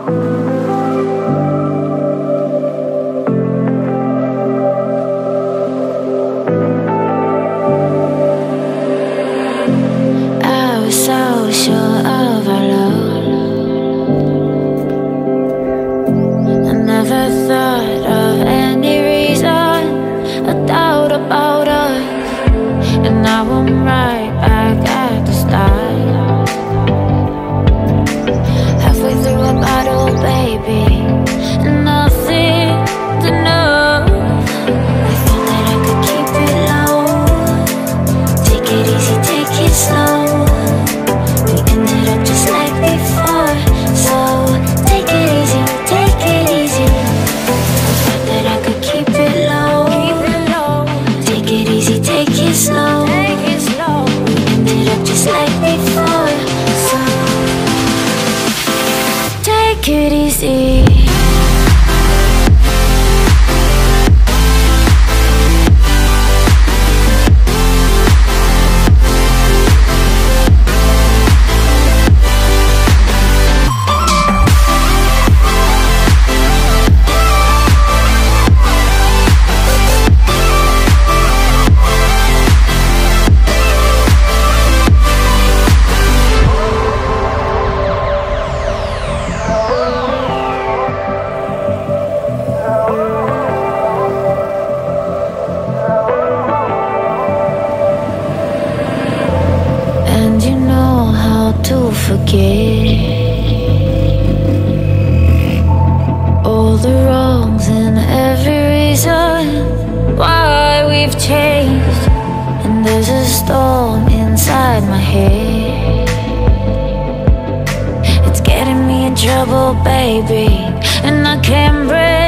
I was so sure of our love. I never thought of any reason, a doubt about us, and now I'm right back at the start. Halfway through a bottle, baby, and nothing's enough. I thought that I could keep it low. Take it easy, take it slow. We ended up just like before, so take it easy, take it easy. I thought that I could keep it low. Take it easy, take it slow. We ended up just like before, so take it easy. And you know how to forget all the wrongs and every reason why we've changed. And there's a storm inside my head, it's getting me in trouble, baby, and I can't breathe.